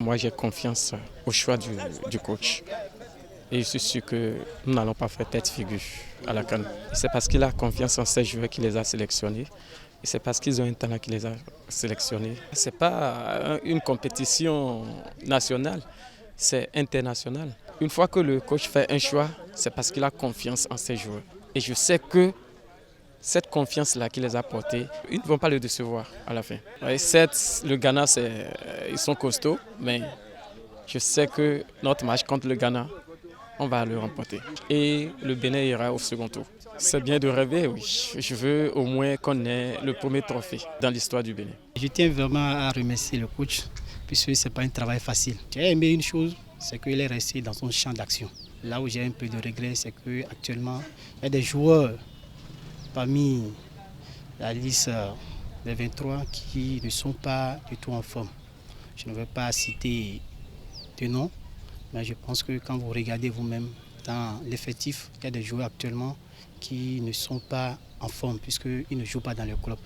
moi j'ai confiance au choix du coach. Et je suis sûr que nous n'allons pas faire tête figure à la CAN. C'est parce qu'il a confiance en ses joueurs qu'il les a sélectionnés. Et c'est parce qu'ils ont un talent qu'il les a sélectionnés. Ce n'est pas une compétition nationale, c'est international. Une fois que le coach fait un choix, c'est parce qu'il a confiance en ses joueurs. Et je sais que cette confiance-là qu'il les a apportée, ils ne vont pas le décevoir à la fin. Et certes, le Ghana, ils sont costauds, mais je sais que notre match contre le Ghana, on va le remporter. Et le Bénin ira au second tour. C'est bien de rêver, oui. Je veux au moins qu'on ait le premier trophée dans l'histoire du Bénin. Je tiens vraiment à remercier le coach, puisque ce n'est pas un travail facile. J'ai aimé une chose, c'est qu'il est resté dans son champ d'action. Là où j'ai un peu de regret, c'est qu'actuellement, il y a des joueurs parmi la liste des 23 qui ne sont pas du tout en forme. Je ne vais pas citer de nom, mais je pense que quand vous regardez vous-même dans l'effectif, il y a des joueurs actuellement qui ne sont pas en forme puisqu'ils ne jouent pas dans le club.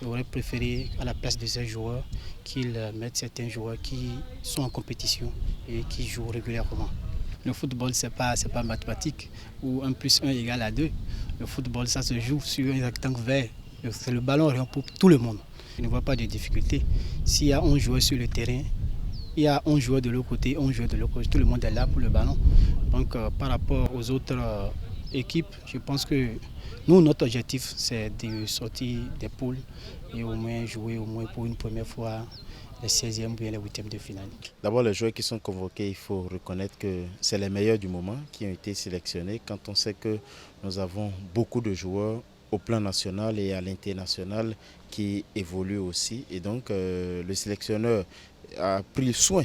J'aurais préféré à la place de ces joueurs qu'ils mettent certains joueurs qui sont en compétition et qui jouent régulièrement. Le football, ce n'est pas mathématique où 1 plus 1 égale à 2. Le football, ça se joue sur un rectangle vert. C'est le ballon rond pour tout le monde. Je ne vois pas de difficulté. S'il y a 11 joueurs sur le terrain, il y a 11 joueurs de l'autre côté, 11 joueurs de l'autre côté. Tout le monde est là pour le ballon. Donc par rapport aux autres équipes, je pense que nous, notre objectif, c'est de sortir des poules et au moins jouer au moins pour une première fois les 16e ou bien les 8e de finale. D'abord, les joueurs qui sont convoqués, il faut reconnaître que c'est les meilleurs du moment qui ont été sélectionnés. Quand on sait que nous avons beaucoup de joueurs au plan national et à l'international qui évoluent aussi. Et donc, le sélectionneur a pris soin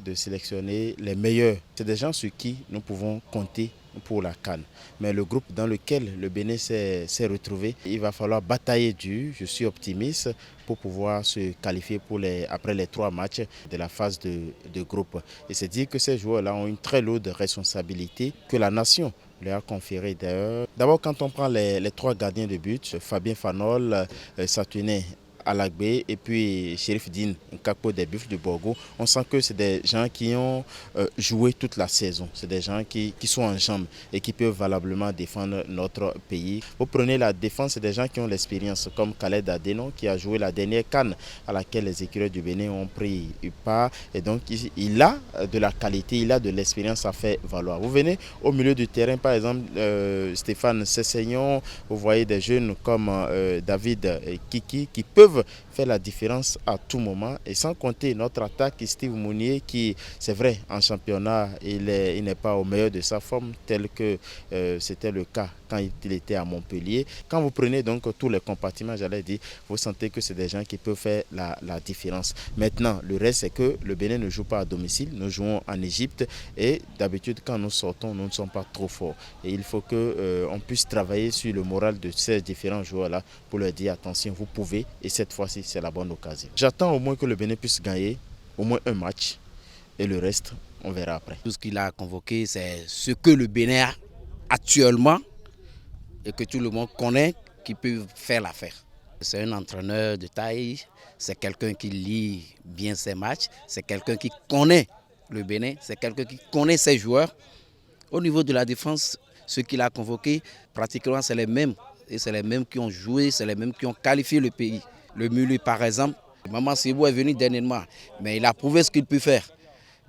de sélectionner les meilleurs. C'est des gens sur qui nous pouvons compter pour la CAN. Mais le groupe dans lequel le Bénin s'est retrouvé, il va falloir batailler dur. Je suis optimiste pour pouvoir se qualifier après les 3 matchs de la phase de groupe. Et c'est dire que ces joueurs-là ont une très lourde responsabilité que la nation leur a conféré d'ailleurs. D'abord, quand on prend les 3 gardiens de but, Fabien Fanol, Satouné Alagbé et puis Sheriff Din Nkakpo des Buffles de Borgo, on sent que c'est des gens qui ont joué toute la saison. C'est des gens qui sont en jambes et qui peuvent valablement défendre notre pays. Vous prenez la défense, c'est des gens qui ont l'expérience, comme Khaled Adeno qui a joué la dernière CAN à laquelle les écureuils du Bénin ont pris part. Et donc il a de la qualité, il a de l'expérience à faire valoir. Vous venez au milieu du terrain, par exemple Stéphane Sessignon, vous voyez des jeunes comme David Kiki qui peuvent faire la différence à tout moment, et sans compter notre attaque Steve Mounier qui, c'est vrai, en championnat il n'est pas au meilleur de sa forme tel que c'était le cas quand il était à Montpellier. Quand vous prenez donc tous les compartiments, j'allais dire, vous sentez que c'est des gens qui peuvent faire la différence. Maintenant, le reste, c'est que le Bénin ne joue pas à domicile, nous jouons en Égypte et d'habitude quand nous sortons, nous ne sommes pas trop forts. Et il faut qu'on puisse travailler sur le moral de ces différents joueurs-là pour leur dire attention, vous pouvez, et cette fois-ci, c'est la bonne occasion. J'attends au moins que le Bénin puisse gagner au moins un match et le reste, on verra après. Tout ce qu'il a convoqué, c'est ce que le Bénin a actuellement et que tout le monde connaît qui peut faire l'affaire. C'est un entraîneur de taille, c'est quelqu'un qui lit bien ses matchs, c'est quelqu'un qui connaît le Bénin, c'est quelqu'un qui connaît ses joueurs. Au niveau de la défense, ceux qu'il a convoqués, pratiquement c'est les mêmes. Et c'est les mêmes qui ont joué, c'est les mêmes qui ont qualifié le pays. Le Mulu par exemple, Maman Sibou est venu dernièrement, mais il a prouvé ce qu'il peut faire.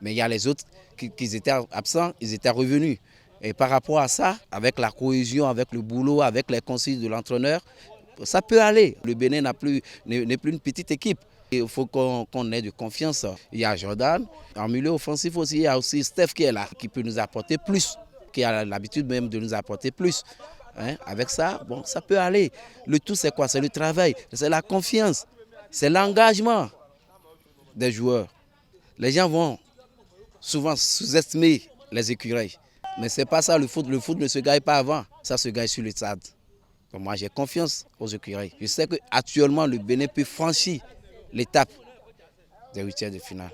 Mais il y a les autres qui étaient absents, ils étaient revenus. Et par rapport à ça, avec la cohésion, avec le boulot, avec les consignes de l'entraîneur, ça peut aller. Le Bénin n'est plus une petite équipe. Il faut qu'on ait de confiance. Il y a Jordan. En milieu offensif aussi, il y a aussi Steph qui est là, qui peut nous apporter plus, qui a l'habitude même de nous apporter plus. Avec ça, bon, ça peut aller. Le tout, c'est quoi? C'est le travail, c'est la confiance, c'est l'engagement des joueurs. Les gens vont souvent sous-estimer les écureuils. Mais ce n'est pas ça le foot. Le foot ne se gagne pas avant. Ça se gagne sur le stade. Donc moi, j'ai confiance aux écureuils. Je sais qu'actuellement, le Bénin peut franchir l'étape des 8e de finale.